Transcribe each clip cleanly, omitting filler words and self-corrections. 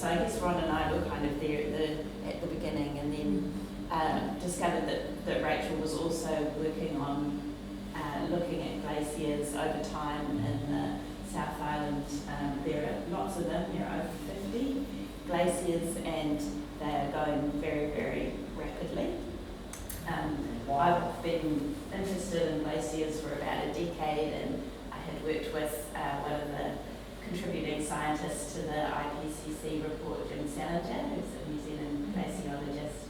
So I guess Ron and I were kind of there at the beginning, and then discovered that Rachel was also working on looking at glaciers over time in the South Island. There are lots of them, there are over 50 glaciers, and they are going very, very rapidly. I've been interested in glaciers for about a decade, and I had worked with one of the contributing scientists to the IPCC report, Jim Salinger, who's a New Zealand glaciologist,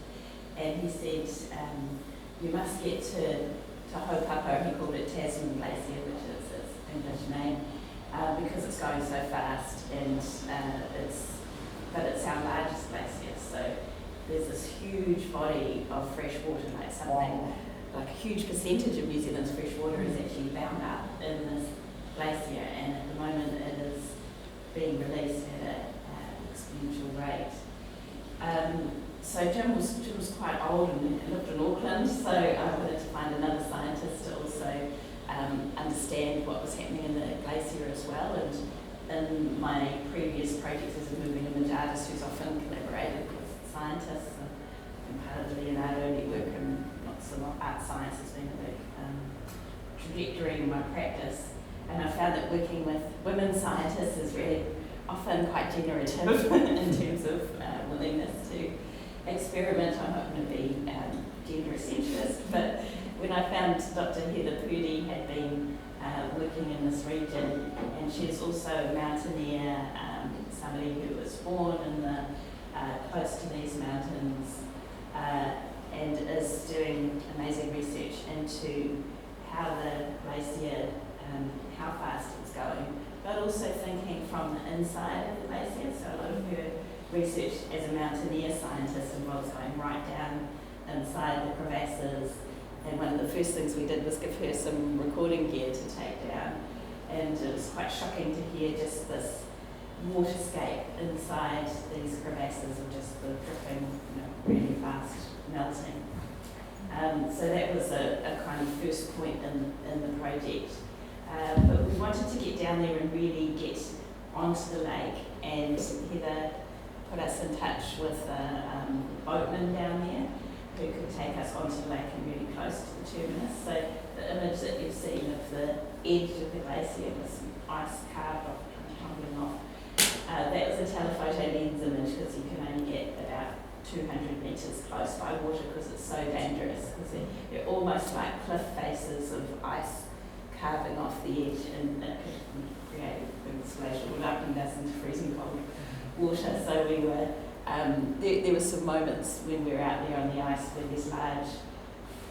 and he said you must get to Haupapa. He called it Tasman Glacier, which is its English name, because it's going so fast, and it's our largest glacier. So there's this huge body of fresh water, like something like a huge percentage of New Zealand's fresh water is actually bound up in this glacier, and at the moment it is being released at an exponential rate. So Jim was quite old and lived in Auckland, so I wanted to find another scientist to also understand what was happening in the glacier as well. And in my previous projects as a moving imageartist who's often collaborated with scientists, and part of the Leonardo network, and lots of art science has been a big trajectory in my practice. And I found that working with women scientists is really often quite generative in terms of willingness to experiment. I'm not going to be gender essentialist, but when I found Dr. Heather Purdy had been working in this region, and she's also a mountaineer, somebody who was born in the close to these mountains, and is doing amazing research into how the glacier, how fast it's going, but also thinking from the inside of the glacier. So a lot of her research as a mountaineer scientist involves going right down inside the crevasses, and one of the first things we did was give her some recording gear to take down, and it was quite shocking to hear just this waterscape inside these crevasses of just the dripping, really fast melting. So that was a kind of first point in the project. But we wanted to get down there and really get onto the lake, and Heather put us in touch with a boatman down there who could take us onto the lake and really close to the terminus. So the image that you've seen of the edge of the glacier was ice carved off, tumbling off. That was a telephoto lens image, because you can only get about 200 metres close by water because it's so dangerous, because they're almost like cliff faces of ice carving off the edge, and it could create a splash all up and us into freezing cold water. So we were, there were some moments when we were out there on the ice where these large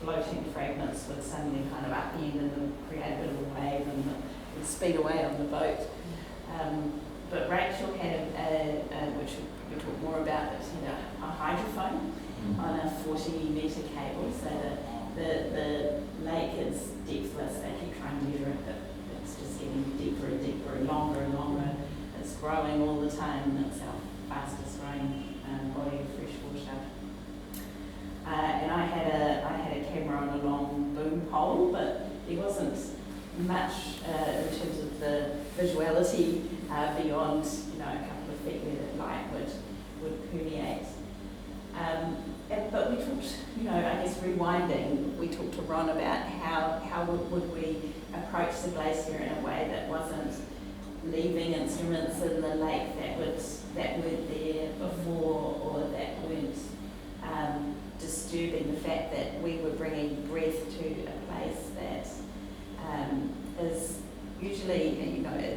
floating fragments would suddenly kind of upend and create a bit of a wave and would speed away on the boat. But Rachel had, which we'll probably talk more about, but she had a hydrophone on a 40-metre cable, so the lake is depthless. They keep trying to measure it, but it's just getting deeper and deeper and longer. It's growing all the time, and it's our fastest growing body of fresh water. And I had a camera on a long boom pole, but there wasn't much in terms of the visuality beyond a couple of feet where the light would permeate. But we talked, I guess rewinding, we talked to Ron about how would we approach the glacier in a way that wasn't leaving instruments in the lake that weren't there before, or that weren't disturbing the fact that we were bringing breath to a place that is usually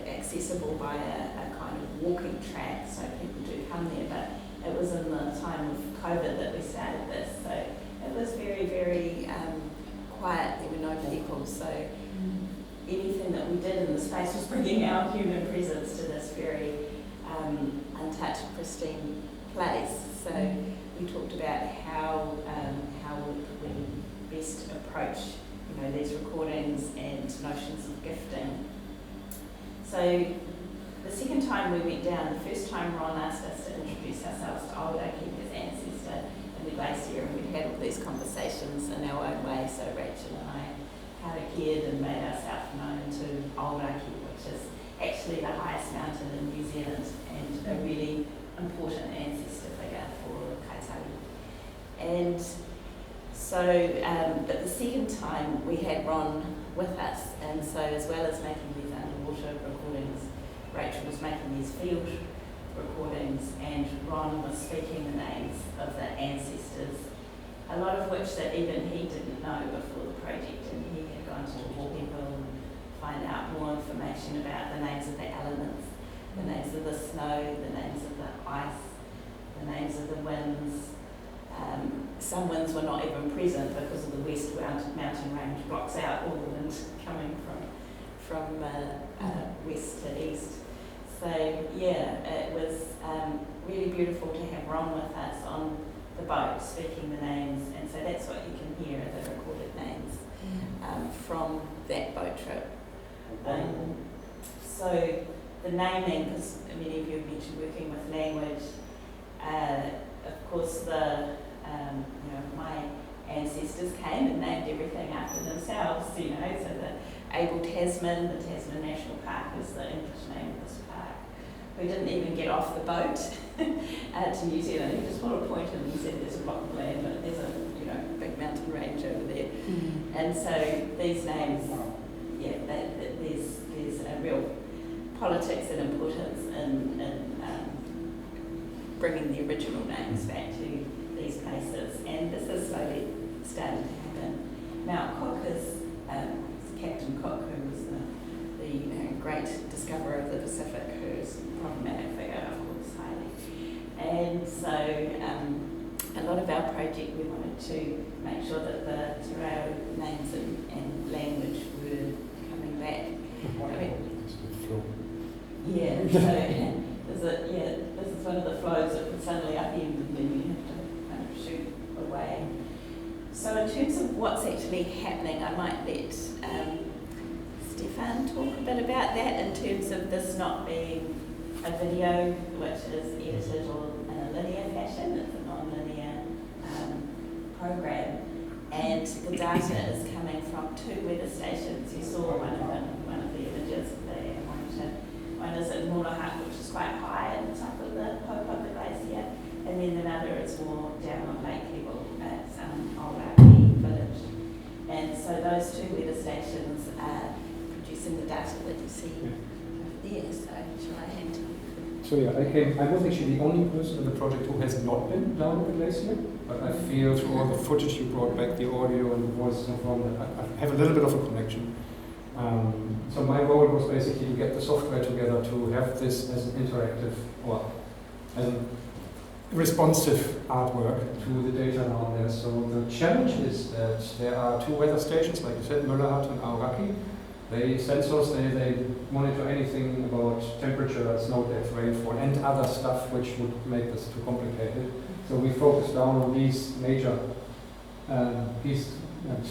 accessible by a kind of walking track, so people do come there, but it was in the time of COVID that we started this, so it was very, very quiet. There were no people, so anything that we did in the space was bringing our human presence to this very untouched, pristine place. So we talked about how would we best approach these recordings and notions of gifting. So the second time we went down, the first time Ron asked us to introduce ourselves to Aotearoa, his ancestor in the glacier, and we had all these conversations in our own way. So Rachel and I karakied and made ourselves known to Aotearoa, which is actually the highest mountain in New Zealand, and a really important ancestor figure for Kaitari. And so, but the second time we had Ron with us, and so as well as making these underwater recordings, Rachel was making these field recordings, and Ron was speaking the names of the ancestors, a lot of which that even he didn't know before the project, and he had gone to People and find out more information about the names of the elements, the names of the snow, the names of the ice, the names of the winds. Some winds were not even present because of the west mountain range blocks out all the wind coming from west to east. So yeah, it was really beautiful to have Ron with us on the boat speaking the names, and so that's what you can hear, the recorded names from that boat trip. So the naming, because many of you have mentioned working with language, of course my ancestors came and named everything after themselves, so the Abel Tasman, the Tasman National Park is the English name of this park, who didn't even get off the boat to New Zealand. He just put a point in and said there's a block of land, but there's a big mountain range over there. And so these names, there's a real politics and importance in bringing the original names back to these places, and this is slowly starting to happen. Mount Cook is Captain Cook, who was the great discoverer of the Pacific, who's a problematic figure, of course, highly. And so a lot of our project, we wanted to make sure that the Te Reo names and language were coming back. This is one of the flows that would suddenly upend and then you have to kind of shoot away. So in terms of what's actually happening, I might let Stefan talk a bit about that in terms of this not being a video which is edited all in a linear fashion. It's a non-linear program, and the data is coming from 2 weather stations. You saw one of the images there. One is at Morahat, which is quite high at the top of the Hopoka Glacier, and then another is more down on lake level at Aotearoa village. And so those 2 weather stations are producing the data that you see there. So shall I hand to you? So yeah, I was actually the only person in the project who has not been down the glacier, but I feel through all the footage you brought back, the audio and the voices and from that, I have a little bit of a connection. So my role was basically to get the software together to have this as an interactive or as a responsive artwork to the data down there. So the challenge is that there are 2 weather stations, like you said, Møllerhat and Aoraki. They sensors, they monitor anything about temperature, snow depth, rainfall, and other stuff which would make this too complicated. So we focus down on these major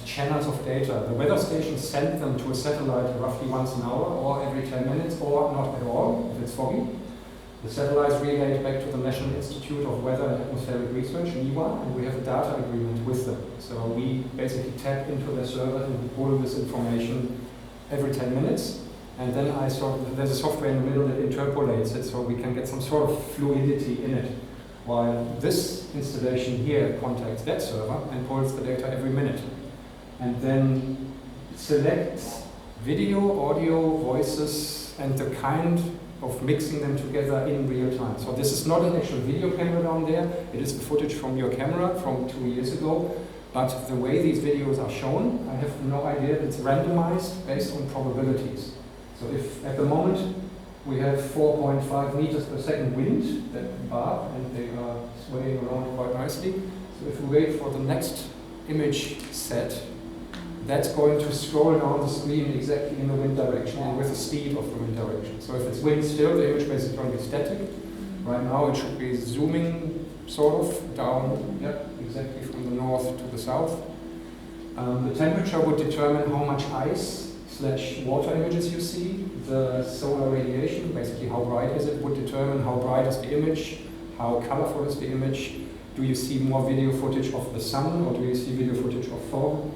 channels of data. The weather stations send them to a satellite roughly once an hour or every 10 minutes or not at all if it's foggy. The satellites relay back to the National Institute of Weather and Atmospheric Research, NIWA, and we have a data agreement with them. So we basically tap into their server and pull this information every 10 minutes. And then there's a software in the middle that interpolates it so we can get some sort of fluidity in it. While this installation here contacts that server and pulls the data every minute. And then selects video, audio, voices, and the kind of mixing them together in real time. So this is not an actual video camera down there, it is the footage from your camera from 2 years ago, but the way these videos are shown, I have no idea, it's randomized based on probabilities. So if at the moment we have 4.5 meters per second wind that bar, and they are swaying around quite nicely, so if we wait for the next image set, that's going to scroll down the screen exactly in the wind direction and with the speed of the wind direction. So if it's wind still, the image base is going to be static. Right now it should be zooming sort of down, exactly from the north to the south. The temperature would determine how much ice/water images you see. The solar radiation, basically how bright is it, would determine how bright is the image, how colorful is the image. Do you see more video footage of the sun or do you see video footage of fog?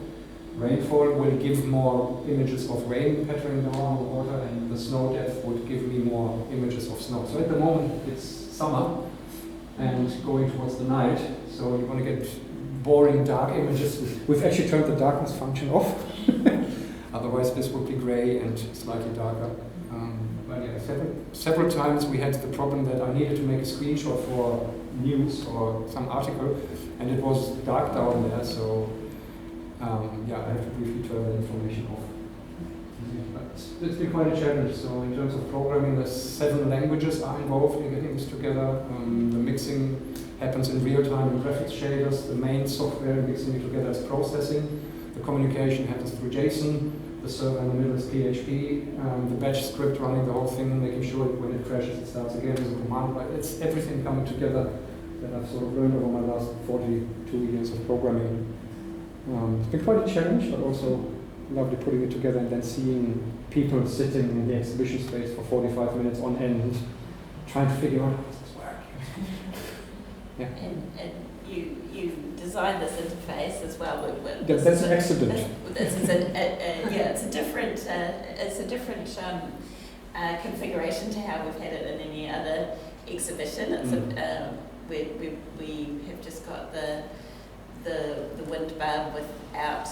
Rainfall will give more images of rain pattering down on the water, and the snow depth would give me more images of snow. So at the moment it's summer, and going towards the night. So you want to get boring dark images. We've actually turned the darkness function off. Otherwise this would be grey and slightly darker. But yeah, several times we had the problem that I needed to make a screenshot for news or some article, and it was dark down there, so yeah, I have to briefly turn the information off. But it's been quite a challenge. So in terms of programming, there's 7 languages are involved in getting this together. The mixing happens in real time in graphics shaders. The main software mixing it together is processing. The communication happens through JSON. The server in the middle is PHP. The batch script running the whole thing, making sure when it crashes it starts again as a command line. It's everything coming together that I've sort of learned over my last 42 years of programming. It's been quite a challenge, but also lovely putting it together and then seeing people sitting in the exhibition space for 45 minutes on end, trying to figure out how does this work. Yeah. And you designed this interface as well. That's an accident. It's a different configuration to how we've had it in any other exhibition. We have just got the wind bar without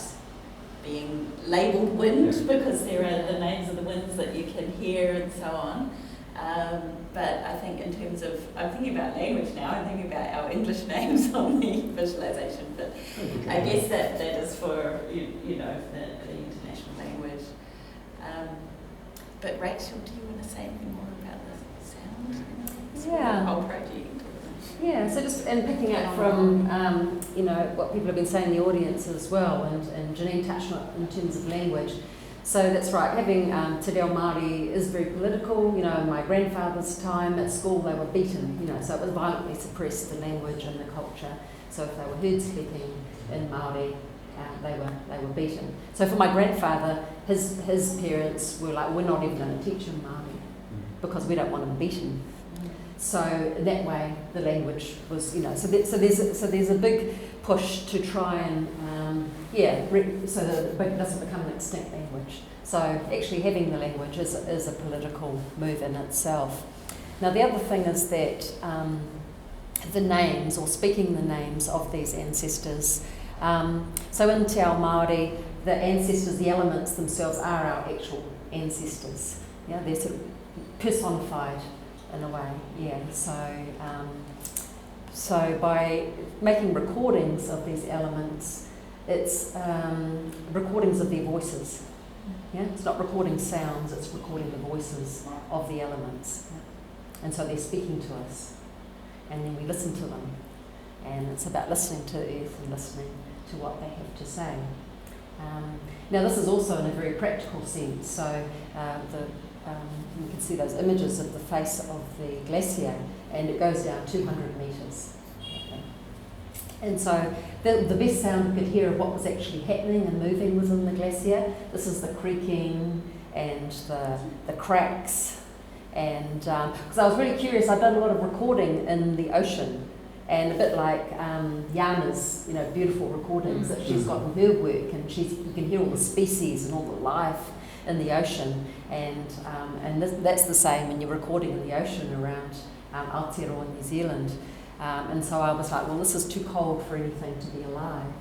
being labelled wind, because there are the names of the winds that you can hear and so on. But I think in terms of, I'm thinking about language now, I'm thinking about our English names on the visualization, but I guess that is for, the international language. But Rachel, do you want to say anything more about the sound? Yeah. The whole project. Yeah, so just and picking up from what people have been saying in the audience as well, and Janine touched on it in terms of language. So that's right, having Te Reo Māori is very political. In my grandfather's time at school they were beaten, so it was violently suppressed, the language and the culture. So if they were heard speaking in Māori, they were beaten. So for my grandfather, his parents were like, we're not even going to teach him Māori because we don't want him beaten. So in that way, the language was, so there's a big push to try and, so that it doesn't become an extinct language. So actually having the language is a political move in itself. Now the other thing is that the names, or speaking the names of these ancestors. So in Te Ao Māori, the ancestors, the elements themselves are our actual ancestors. Yeah, they're sort of personified in a way, yeah. So by making recordings of these elements, it's recordings of their voices. Yeah, it's not recording sounds; it's recording the voices of the elements. Yeah? And so they're speaking to us, and then we listen to them. And it's about listening to Earth and listening to what they have to say. Now, this is also in a very practical sense. So you can see those images of the face of the glacier, and it goes down 200 metres. And so the best sound you could hear of what was actually happening and moving within the glacier, this is the creaking and the cracks. And because I was really curious, I've done a lot of recording in the ocean, and a bit like Jana's, beautiful recordings that she's got in her work, and you can hear all the species and all the life in the ocean, and that's the same when you're recording in the ocean around Aotearoa, New Zealand. And so I was like, well, this is too cold for anything to be alive.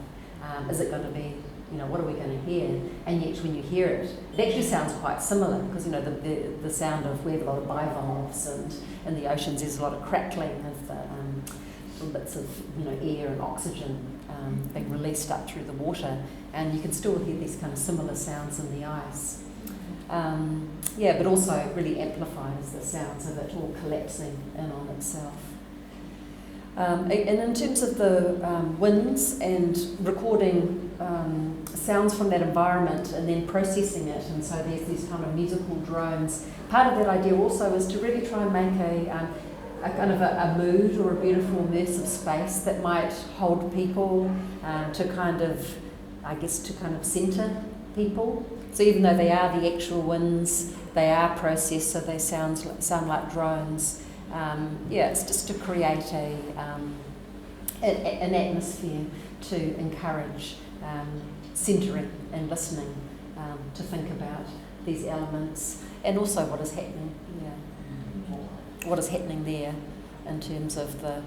Is it going to be, what are we going to hear? And yet when you hear it, it actually sounds quite similar, because, the sound of, we have a lot of bivalves, and in the oceans there's a lot of crackling of the bits of, air and oxygen being released up through the water, and you can still hear these kind of similar sounds in the ice. But also really amplifies the sounds of it all collapsing in on itself. And in terms of the winds and recording sounds from that environment and then processing it, and so there's these kind of musical drones. Part of that idea also is to really try and make a kind of a mood or a beautiful immersive space that might hold people to kind of centre people. So even though they are the actual winds, they are processed, so they sound like drones. It's just to create an atmosphere to encourage centering and listening, to think about these elements and also what is happening. What is happening there. in terms of the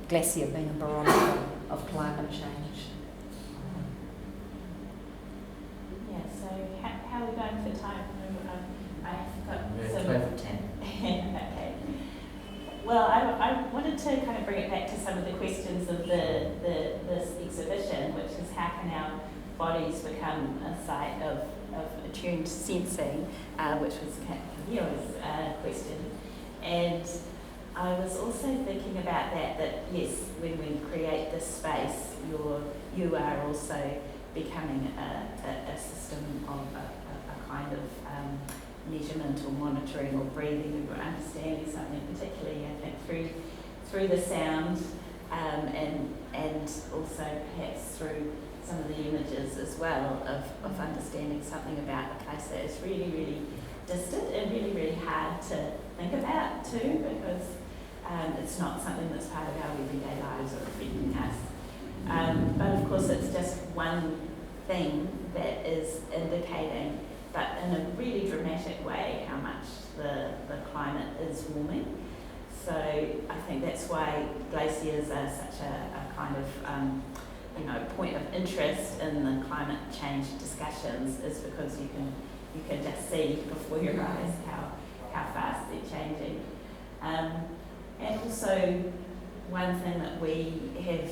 glacier being a barometer of climate change. Yeah, so how are we going for time? I've got some... 12 to 10. Okay. Well, I wanted to kind of bring it back to some of the questions of this exhibition, which is how can our bodies become a site of attuned sensing, which was Camille's question. And I was also thinking about that yes, when we create this space, you are also becoming a system of a kind of measurement or monitoring or breathing or understanding something, particularly I think through the sound, and also perhaps through some of the images as well of understanding something about a place that is really, really distant and really, really hard to think about too, because it's not something that's part of our everyday lives or affecting us. But of course it's just one thing that is indicating, but in a really dramatic way, how much the climate is warming. So I think that's why glaciers are such a kind of point of interest in the climate change discussions, is because you can just see before your eyes how fast they're changing. And also one thing that we have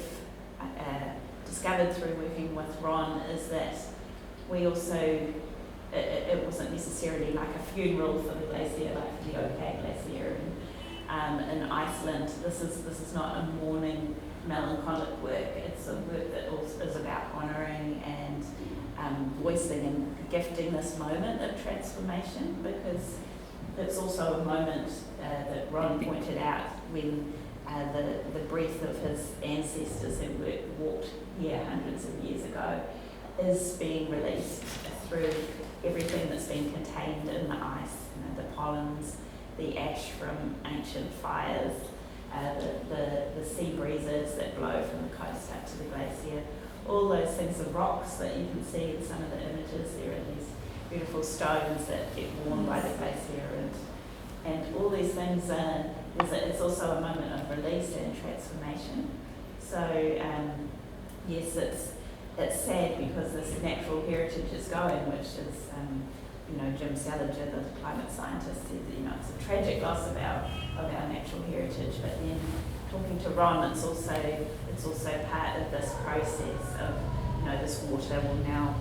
discovered through working with Ron is that we also, it wasn't necessarily like a funeral for the glacier, like the Aotearoa glacier in Iceland. This is not a mourning, melancholic work. It's a work that also is about honouring and voicing and gifting this moment of transformation, because it's also a moment that Ron pointed out when the breath of his ancestors who walked here hundreds of years ago is being released through everything that's been contained in the ice, the pollens, the ash from ancient fires, the sea breezes that blow from the coast up to the glacier, all those things, the rocks that you can see in some of the images. There are these beautiful stones that get worn by the glacier, and all these things. It's also a moment of release and transformation. So yes, it's sad because this natural heritage is going, which is Jim Salinger, the climate scientist, said that it's a tragic loss of our natural heritage. But then talking to Ron, it's also part of this process of this water will now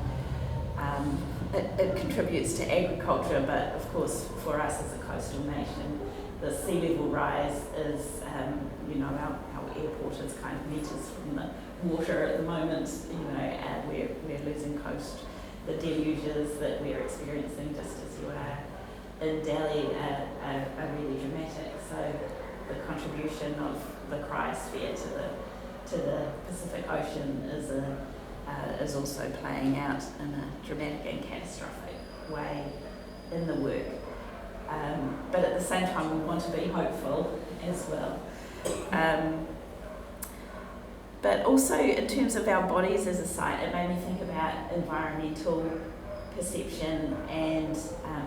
it contributes to agriculture, but of course for us as a coastal nation, the sea level rise is our airport is kind of meters from the water at the moment. We're losing coast. The deluges that we're experiencing, just as you are in Delhi, are really dramatic. So the contribution of the cryosphere to the Pacific Ocean is also playing out in a dramatic and catastrophic way in the work. But at the same time, we want to be hopeful as well. But also in terms of our bodies as a site, it made me think about environmental perception and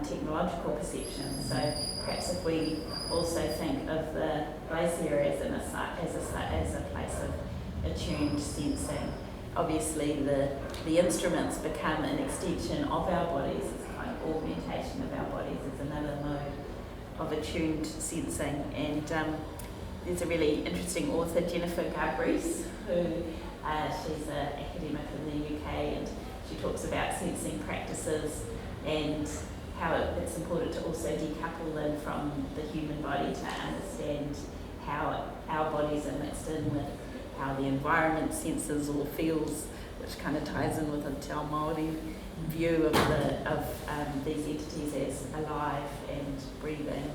technological perception. So perhaps if we also think of the glacier as a place of attuned sensing, obviously the instruments become an extension of our bodies. It's a kind of augmentation of our bodies. It's another mode of attuned sensing. And there's a really interesting author, Jennifer Gabris, who she's an academic in the UK, and she talks about sensing practices and how it's important to also decouple them from the human body to understand how our bodies are mixed in with how the environment senses or feels, which kind of ties in with a Te Ao Māori view of these entities as alive and breathing.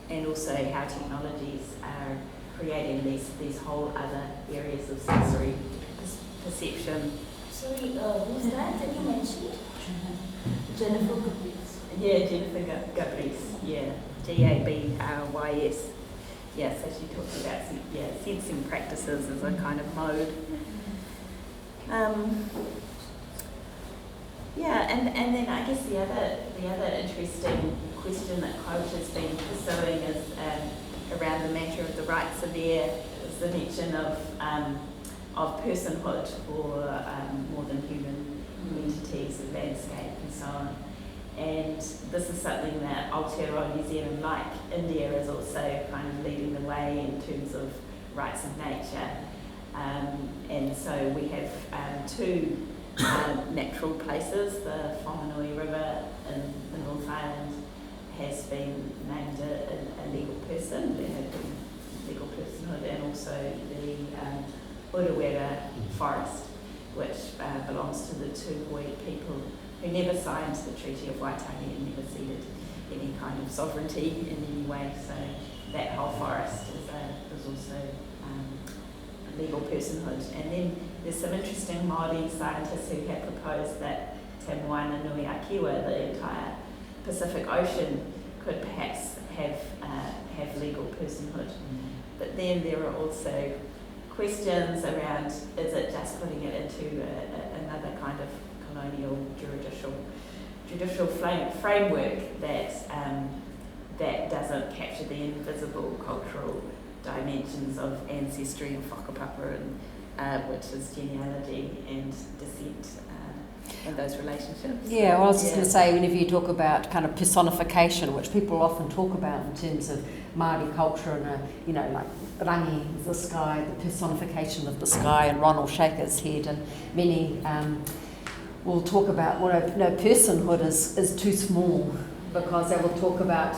And also how technologies are creating these whole other areas of sensory perception. Sorry, who's that you mentioned? Jennifer Gabris. Yeah, Jennifer Gabris. Yeah, Gabrys. Yeah, so she talks about sensing practices as a kind of mode. And then I guess the other interesting question that Khoj has been pursuing is around the matter of the rights of air, is the mention of personhood for more than human entities of landscape and so on. And this is something that Aotearoa New Zealand, like India, is also kind of leading the way in terms of rights of nature. And so we have two natural places. The Whanganui River in the North Island has been named a legal person, legal personhood, and also the Aotearoa Forest, which belongs to the Tuhoe people who never signed the Treaty of Waitangi and never ceded any kind of sovereignty in any way. So that whole forest is also legal personhood. And then there's some interesting Māori scientists who have proposed that Te Moana Nui a Kiwa, the entire Pacific Ocean, could perhaps have legal personhood. But then there are also questions around, is it just putting it into another kind of colonial judicial framework that doesn't capture the invisible cultural dimensions of ancestry and whakapapa, and which is genealogy and descent and those relationships. Yeah, well, I was just going to say, whenever you talk about kind of personification, which people often talk about in terms of Māori culture and, like rangi, the sky, the personification of the sky, and Ron will shake his head, and many will talk about, personhood is too small, because they will talk about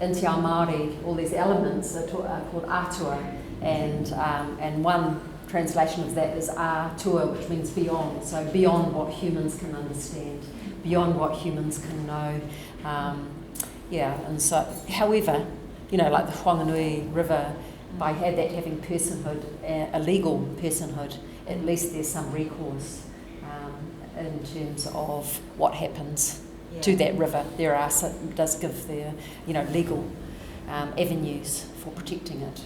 in Te Ao Māori, all these elements are called atua, and one translation of that is atua, which means beyond, so beyond what humans can understand, beyond what humans can know. And so, however, like the Whanganui River, by that having personhood, a legal personhood, at least there's some recourse in terms of what happens to that river. There are, so it does give the legal avenues for protecting it.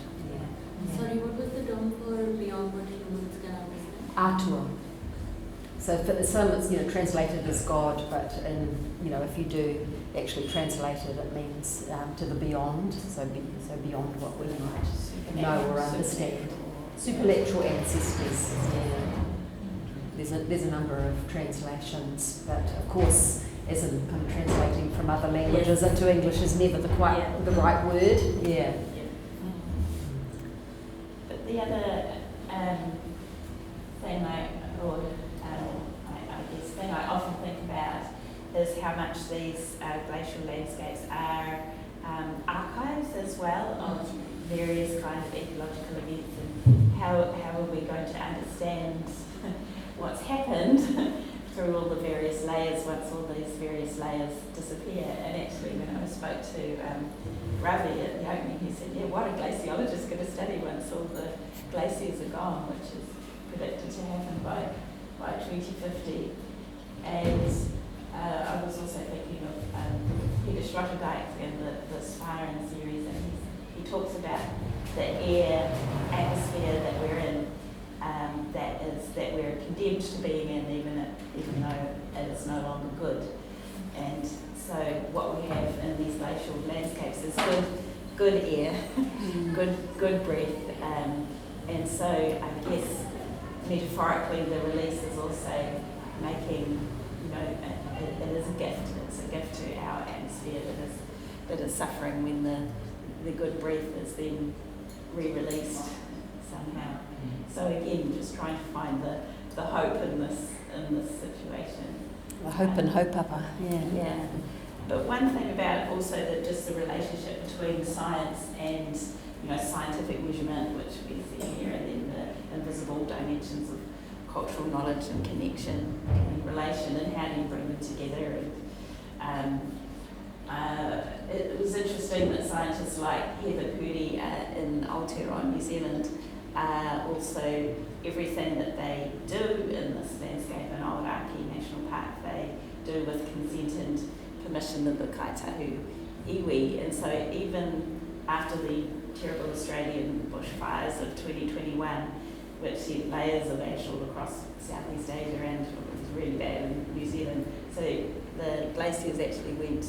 Sorry, what was the term for beyond what humans can understand? Atua. So for some it's translated as God, but if you do actually translate it, it means to the beyond. So beyond what we might know or understand. Supernatural ancestors. Yeah. There's a number of translations, but of course, as in kind of translating from other languages into English is never the right word. Yeah. But the other thing I often think about is how much these glacial landscapes are archives as well of various kind of ecological events, and how are we going to understand what's happened through all the various layers once all these various layers disappear. And actually, when I spoke to Ravi at the opening, he said, what are glaciologists going to study once all the glaciers are gone, which is predicted to happen by 2050. And I was also thinking of Peter Sloterdijk and the Sparran series, and he talks about the air atmosphere that we're in, that we're condemned to being in, even though it is no longer good. And so what we have in these glacial landscapes is good air, good breath, and so I guess metaphorically the release is also making, it is a gift. It's a gift to our atmosphere that is suffering when the good breath is then re-released somehow. So again, just trying to find the hope in this situation. The hope and hope-upper, Yeah. But one thing about also just the relationship between science and scientific measurement, which we see here, and then the invisible dimensions of cultural knowledge and connection and relation, and how do you bring them together. And it was interesting that scientists like Heather Purdy in Aotearoa, New Zealand, also everything that they do in this landscape in Aotearoa National Park, they do with consent and permission of the Kaitahu iwi. And so even after the terrible Australian bushfires of 2021, which sent layers of ash all across Southeast Asia, and it was really bad in New Zealand, so the glaciers actually went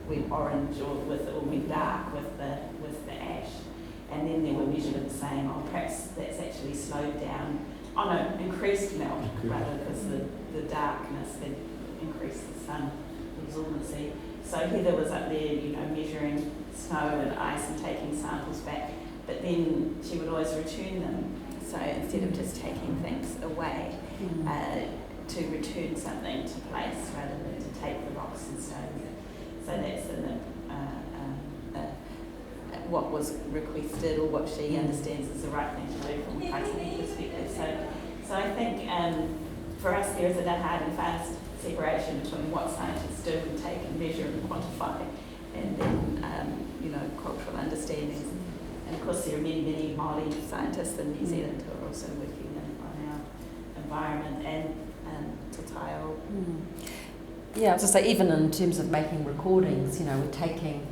went orange or went dark with the ash. And then there were measurements saying, oh, perhaps that's actually slowed down. Oh no, increased melt, rather, because the darkness had increased the sun absorbency. So Heather was up there, measuring snow and ice and taking samples back, but then she would always return them. So instead of just taking things away, to return something to place rather than to take the rocks and stones. So that's what was requested, or what she understands is the right thing to do from a pricing perspective. So I think for us there is a hard and fast separation between what scientists do and take and measure and quantify, and then cultural understandings. And of course there are many Māori scientists in New Zealand who are also working on our environment and Te Taio. Yeah, I was just say, even in terms of making recordings, we're taking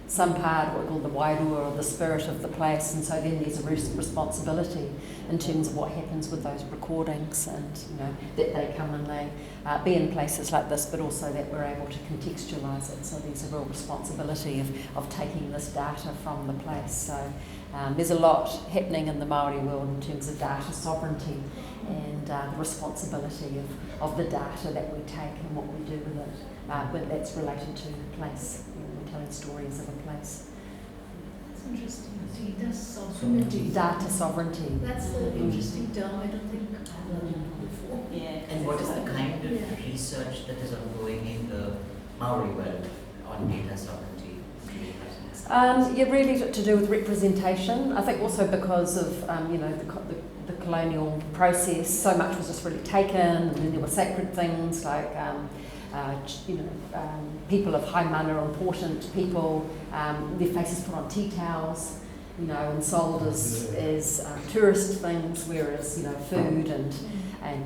some part of what we call the wairua, or the spirit of the place, and so then there's a responsibility in terms of what happens with those recordings, and that they come and they be in places like this, but also that we're able to contextualise it. So there's a real responsibility of taking this data from the place. So there's a lot happening in the Māori world in terms of data sovereignty and the responsibility of the data that we take and what we do with it, but that's related to place. We're telling stories of a place. That's interesting. Data sovereignty. Data sovereignty. That's an interesting term. I don't think I've heard it before. Yeah. And what is the kind of research that is ongoing in the Maori world on data sovereignty? Really to do with representation. I think also because of the colonial process, so much was just really taken, and then there were sacred things like people of high mana, important people, their faces put on tea towels, and sold as tourist things, whereas food and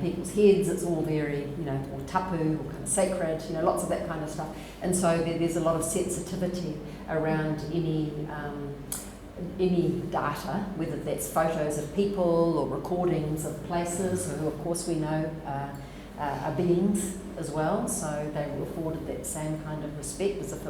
people's heads, it's all very or tapu, or kind of sacred, lots of that kind of stuff. And so there's a lot of sensitivity around any data, whether that's photos of people or recordings of places, who of course we know are beings as well, so they were afforded that same kind of respect as if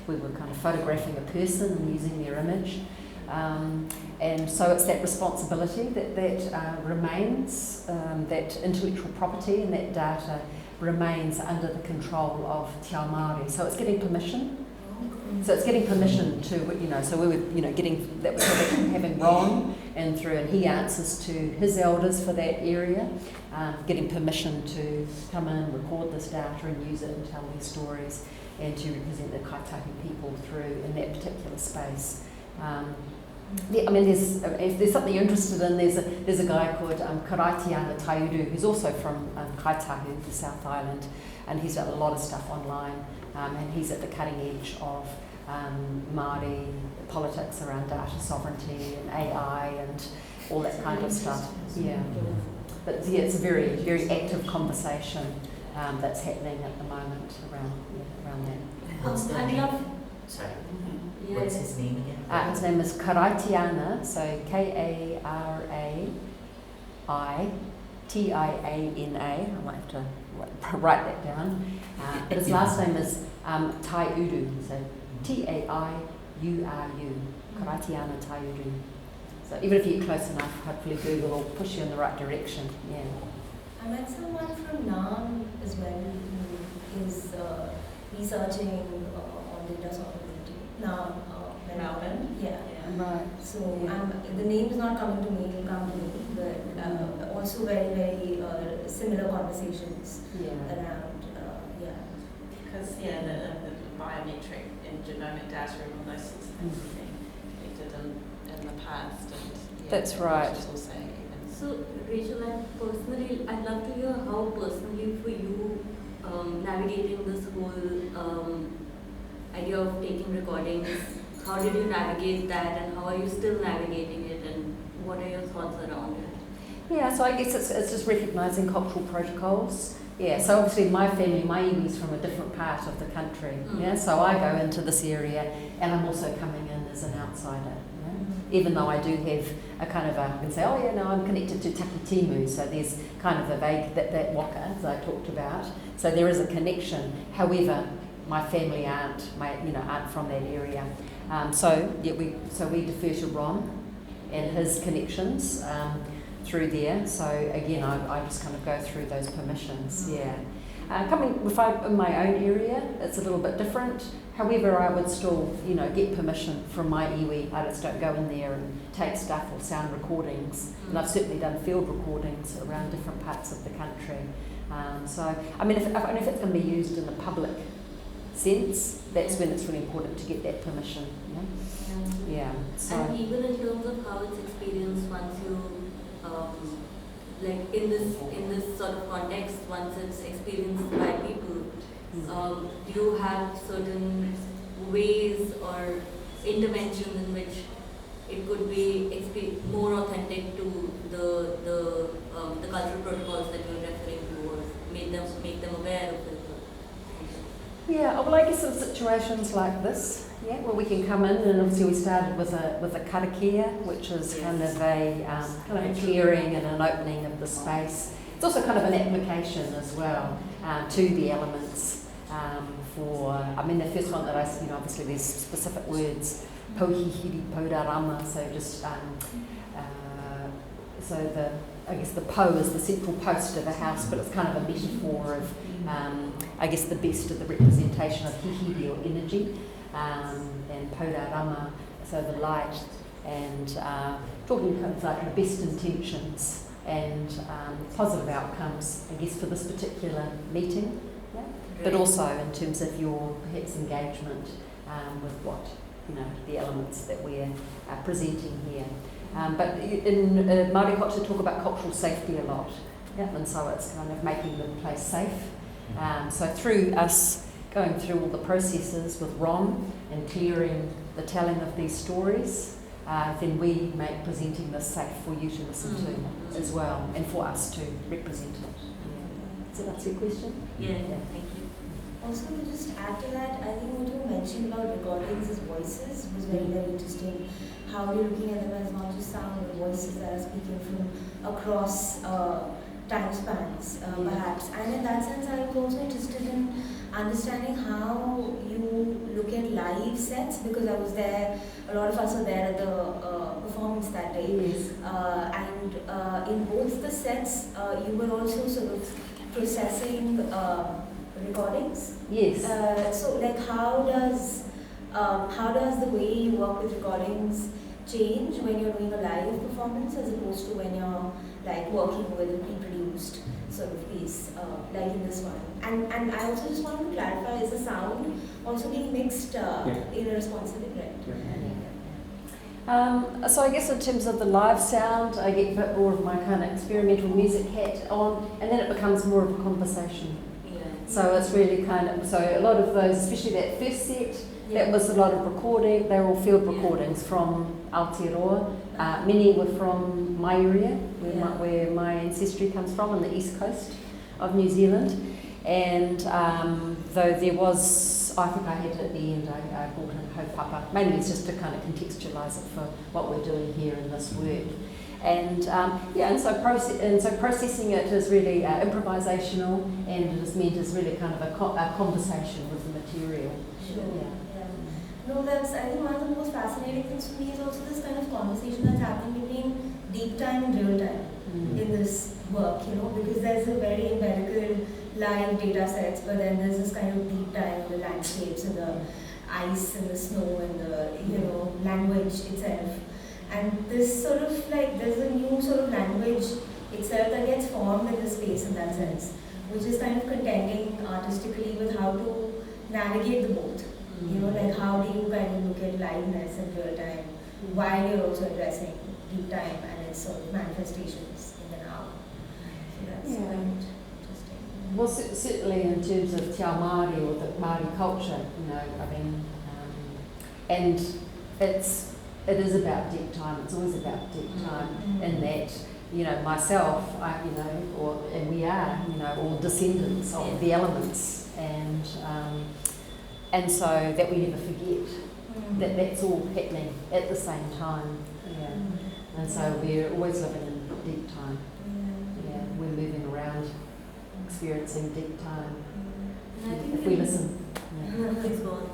we were kind of photographing a person and using their image. And so it's that responsibility that remains, that intellectual property and that data remains under the control of Te Ao Māori. So it's getting permission. So it's getting permission to, so we were, getting, that was having Ron and he answers to his elders for that area, getting permission to come in, record this data and use it and tell their stories and to represent the Kaitahi people through in that particular space. If there's something you're interested in, there's a guy called Karaitiana Taiuru, who's also from Kaitahu, the South Island, and he's done a lot of stuff online, and he's at the cutting edge of Māori politics around data sovereignty and AI and all that kind of stuff. Yeah, but it's a very, very active conversation that's happening at the moment around that. What's the name? Sorry. What's his name again? His name is Karaitiana, so Karaitiana. I might have to write that down. But his last name is Taiuru, so Taiuru. Karaitiana Taiuru. So even if you get close enough, hopefully Google will push you in the right direction. Yeah. I met someone from NAM as well who is researching on data sovereignty. Melbourne? Yeah. Right. So the name is not coming to me, it will come to me, but also very, very similar conversations around, Because, the biometric and genomic data and all those sorts of things have been collected in the past. And, that's right. Also so, Rachel, I'd love to hear how personally for you navigating this whole idea of taking recordings, how did you navigate that, and how are you still navigating it, and what are your thoughts around it? Yeah, so I guess it's just recognising cultural protocols. Yeah, so obviously my family, my iwi's from a different part of the country. Yeah, so I go into this area and I'm also coming in as an outsider. Even though I do have a kind of I can say, I'm connected to Takitimu, so there's kind of a vague, that waka, as I talked about. So there is a connection. However, my family aren't from that area. So we defer to Ron and his connections through there. So again, I just kind of go through those permissions. Yeah. If I'm in my own area, it's a little bit different. However, I would still, get permission from my iwi. I just don't go in there and take stuff or sound recordings. And I've certainly done field recordings around different parts of the country. So, I mean, if it's going to be used in a public sense, that's when it's really important to get that permission. Yeah. So. And even in terms of how it's experienced once you, like in this sort of context, once it's experienced by people, do you have certain ways or interventions in which it could be more authentic to the cultural protocols that you're referring to, or make them aware of it? Yeah, well, I guess in situations like this, where we can come in, and obviously we started with a karakia, which is kind of a clearing and an opening of the space. It's also kind of an application as well to the elements. The first one that I said, obviously there's specific words, pohihiri podarama, so just the po is the central post of a house, but it's kind of a metaphor of the best of the representation of hihiri or energy, and podarama, so the light, and talking kind of like the best intentions and positive outcomes, for this particular meeting. But also in terms of your perhaps engagement with what the elements that we're presenting here. But in Māori culture, talk about cultural safety a lot, and so it's kind of making the place safe. So through us going through all the processes with Ron and clearing the telling of these stories, then we make presenting this safe for you to listen to as well, and for us to represent it. So that's your question? Yeah, thank you. Also, to just add to that, I think what you mentioned about recordings as voices was very, very interesting. How you're looking at them as not just sound, but voices that are speaking from across time spans, perhaps. And in that sense, I was also interested in understanding how you look at live sets, because I was there, a lot of us were there at the performance that day. Yes. And in both the sets, you were also sort of processing recordings. Yes. So, like, how does the way you work with recordings change when you're doing a live performance as opposed to when you're like working with a pre-produced sort of piece, like in this one? And I also just wanted to clarify: is the sound also being mixed in a responsive way? So I guess in terms of the live sound, I get a bit more of my kind of experimental music hat on, and then it becomes more of a conversation. So it's really so a lot of those, especially that first set, that was a lot of recording. They were all field recordings from Aotearoa. Many were from my area, where my ancestry comes from, on the east coast of New Zealand. And though there was, I think I had at the end, I brought in haupapa, mainly it's just to kind of contextualise it for what we're doing here in this work. And so processing it is really improvisational, and it is meant as really kind of a conversation with the material. Sure. No, I think one of the most fascinating things for me is also this kind of conversation that's happening between deep time and real time in this work, because there's a very empirical live data sets, but then there's this kind of deep time, the landscapes and the ice and the snow and the language itself. And this sort of there's a new sort of language itself that gets formed in the space in that sense, which is kind of contending artistically with how to navigate the both. Like how do you kind of look at liveness in real time while you're also addressing deep time and its sort of manifestations in the now. So that's quite interesting. Well, certainly in terms of te ao Māori or the Māori culture, and it is about deep time. It's always about deep time, in that myself, and we are all descendants of the elements, and so that we never forget that that's all happening at the same time. And so we're always living in deep time. We're moving around, experiencing deep time. And I think if we listen. Please go on.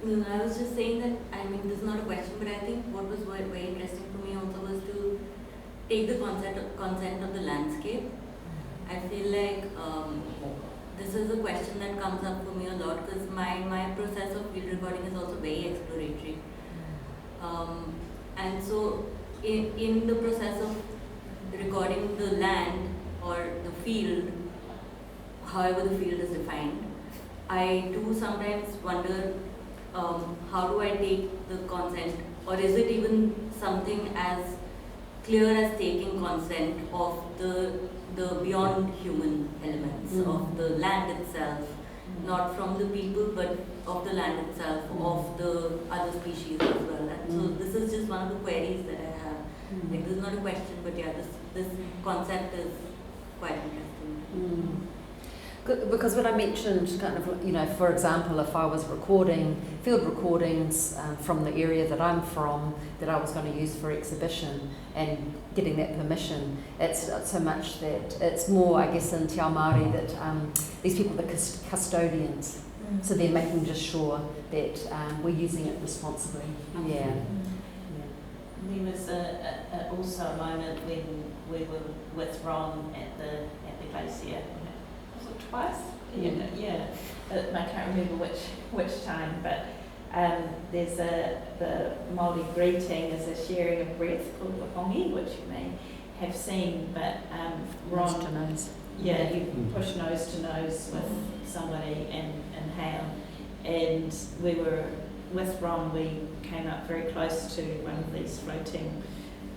No, I was just saying that, I mean, this is not a question, but I think what was very interesting for me also was to take the concept of the landscape. I feel like this is a question that comes up for me a lot because my process of field recording is also very exploratory. And so in the process of recording the land or the field, however the field is defined, I do sometimes wonder how do I take the consent, or is it even something as clear as taking consent of the beyond human elements of the land itself, not from the people but of the land itself, of the other species as well. And so this is just one of the queries that I have. Like, this is not a question, but yeah, this concept is quite interesting. Because when I mentioned kind of, you know, for example, if I was recording field recordings from the area that I'm from that I was going to use for exhibition and getting that permission, it's not so much that, it's more, I guess, in Te Ao Māori that these people are custodians. So they're making just sure that we're using it responsibly. Yeah. There was also a moment when we were with Ron at the glacier. Was it twice? Yeah. I can't remember which time, but there's the Māori greeting is a sharing of breath called the hongi, which you may have seen, but Ron, Nose to nose. Yeah, you push nose to nose with somebody and inhale. And we were with Ron, we came up very close to one of these floating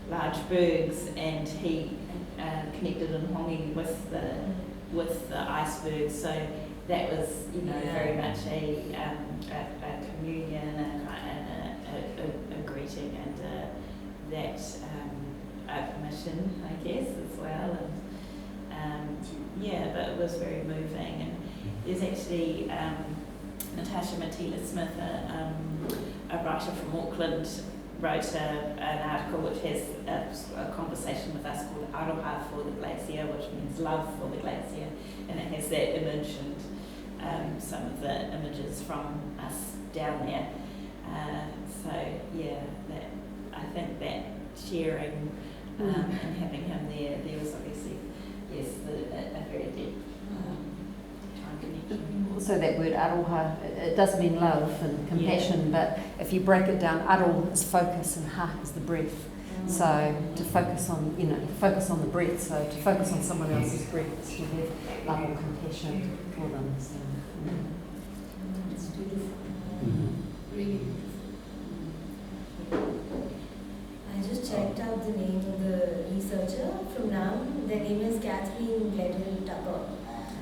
large bergs, and he connected in hongi with the iceberg. So that was, you know, very much a communion and a greeting and that a permission, I guess, as well. And yeah, but it was very moving. And there's actually Natasha Matila-Smith, a writer from Auckland, wrote an article which has a conversation with us called Aotearoa for the glacier, which means love for the glacier, and it has that image and some of the images from us down there. So yeah, I think that sharing and having him there was obviously, yes, a very deep time connection. Also that word aroha, it does mean love and compassion, but if you break it down, aro is focus and ha is the breath. So to focus on, you know, focus on the breath, so to focus on someone else's breath is to have love or compassion for them. So, It's beautiful. Really beautiful. I just checked out the name of the researcher from NAM. Their name is Kathleen Gledhill-Tucker.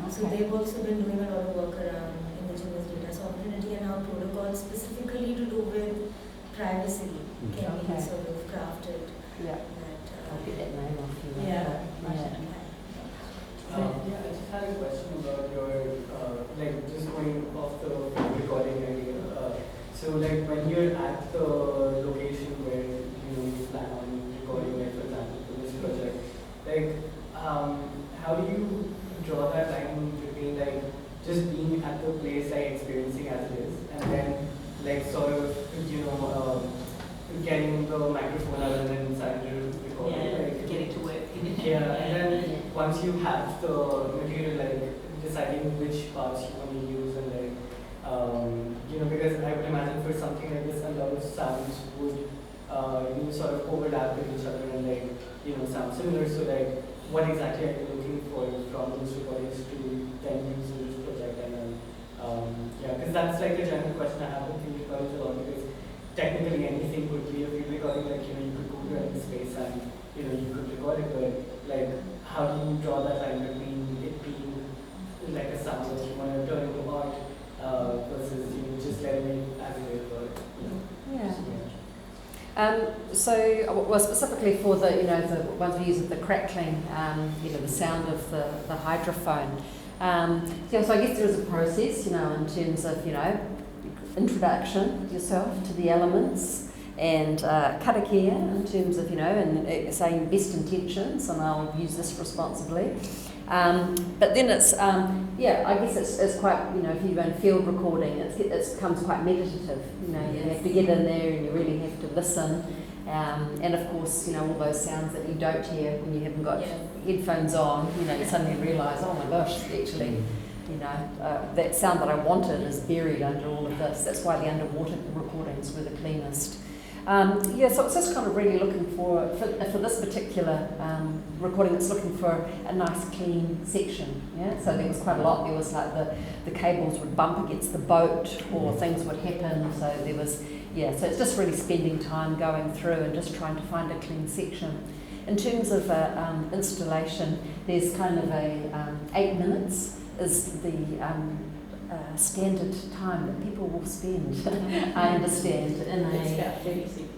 So they've also been doing a lot of work around indigenous data sovereignty and how protocols specifically to do with privacy can be sort of crafted. yeah, I'll get that name off you. Yeah. I just had a question about your, just going off the recording idea. So, when you're at the location where you plan on recording, for example, for this project, how do you draw that line between just being at the place, experiencing as it is, and then sort of getting the microphone out and then inside the recording, getting to work. Yeah, and then once you have the material, deciding which parts you want to use and because I would imagine for something like this, a lot of sounds would sort of overlap with each other and sound similar. So what exactly are you looking for from those recordings to then use in this project? And then because that's a general question I have been thinking about it a lot, because technically anything could be a field recording. You could go to any space and you could record it, but how do you draw that line between it being a sound that you want to turn into art versus just letting it as it is, or well, specifically for the the ones we use with the crackling, the sound of the hydrophone. So I guess there is a process, in terms of introduction yourself to the elements, and karakia in terms of and saying best intentions, and I'll use this responsibly. But then it's, I guess it's quite, if you run field recording, it becomes quite meditative. You have to get in there and you really have to listen. And of course, all those sounds that you don't hear when you haven't got headphones on, you suddenly realise, oh my gosh, actually, that sound that I wanted is buried under all of this. That's why the underwater recordings were the cleanest. So it's just kind of really looking for this particular recording, it's looking for a nice clean section. So there was quite a lot. There was like the cables would bump against the boat or things would happen. So there was, so it's just really spending time going through and just trying to find a clean section. In terms of installation, there's kind of a 8 minutes is the standard time that people will spend, I understand, in It's a... about 30 seconds.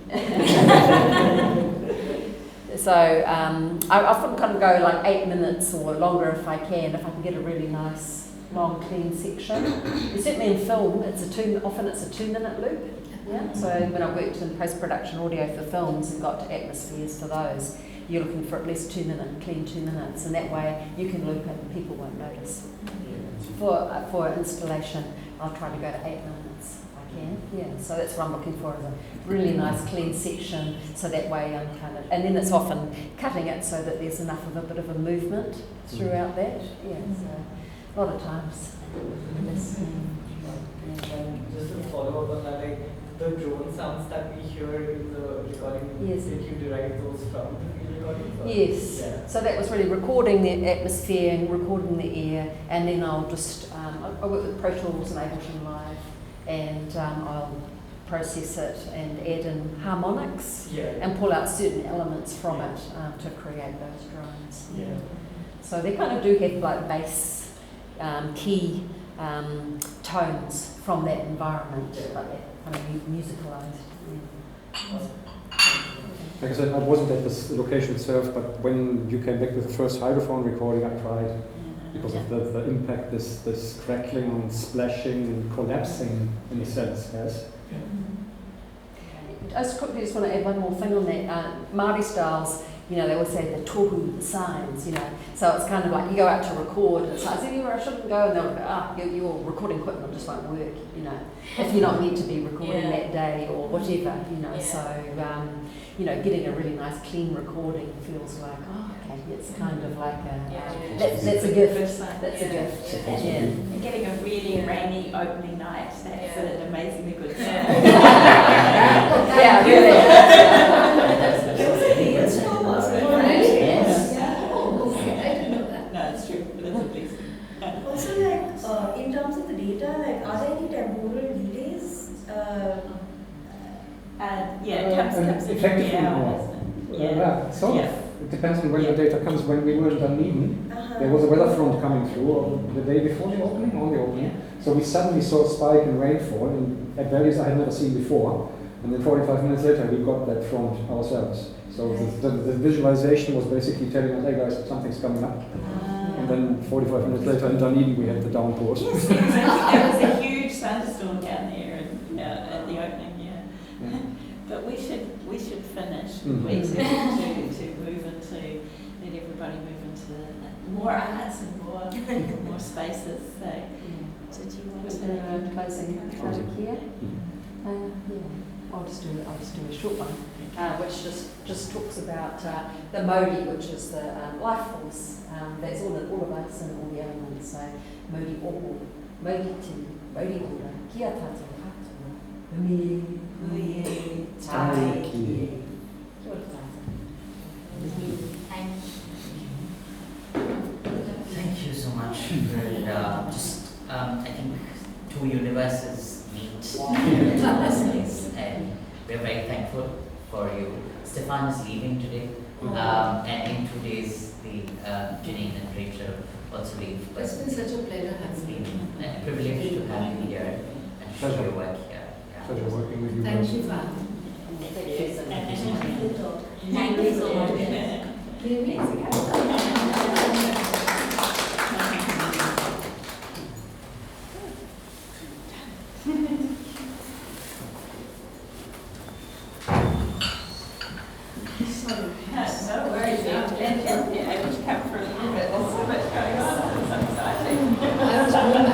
So I often kind of go like 8 minutes or longer if I can get a really nice, long, clean section. And certainly in film, often it's a 2-minute loop. So when I worked in post-production audio for films and got to atmospheres for those, you're looking for at least clean 2 minutes, and that way you can loop it and people won't notice. For installation, I'll try to go to 8 minutes if I can. So that's what I'm looking for, is a really nice clean section, so that way I'm and then it's often cutting it so that there's enough of a bit of a movement throughout that. So a lot of times. Just to follow up on that, like the drone sounds that we hear in the recording, did you derive those from the field recording? Yes. So that was really recording the atmosphere and recording the air, and then I'll just I work with Pro Tools and Ableton Live, and I'll process it and add in harmonics and pull out certain elements from it to create those drones. So they kind of do have like bass, key tones from that environment, like that kind of musicalized. Like I said, I wasn't at this location itself, but when you came back with the first hydrophone recording, I cried because of the impact this crackling and splashing and collapsing in a sense has. I just quickly want to add one more thing on that. Māori styles, they always say the tohu, the signs, So it's kind of like you go out to record, and it's like, is there anywhere I shouldn't go? And they'll go, your recording equipment just won't work, if you're not meant to be recording that day or whatever, So, getting a really nice clean recording feels like, it's kind of like that's a gift. That's a gift. And getting a really rainy opening night, that's an amazingly good sound. Really. It's almost right? Yes. Oh, okay. I didn't know that. No, it's true, but it's a blessing. Also, in terms of the data, are there any temporal delays? It comes in effectively, hours. It depends on when the data comes. When we were in Dunedin, there was a weather front coming through the day before the opening, on the opening. So we suddenly saw a spike in rainfall at values I had never seen before. And then 45 minutes later, we got that front ourselves. So the visualization was basically telling us, hey guys, something's coming up. And then 45 minutes later in Dunedin, we had the downpours. Yes, there was a huge thunderstorm down there at the opening, But we should finish. We need to move into, let everybody move into more arts and more spaces. So, did you want to closing here? I'll just do a short one, which just talks about the Māori, which is the life force. That's all of us and all the elements. So Māori oho, Māori ti, Māori ora, kia tātou katoa, umi, ui, tai ki. Kia ora tātou. Thank you so much for I think two universes meet and we're very thankful for you. Stefan is leaving today, and in 2 days Janine and Rachel also leave. But It's been such a pleasure it's having been you. a privilege to have you here and show your work here. Pleasure working with you. Thank you, Val. Thank you so No worries. And able to come for a little bit. Yeah.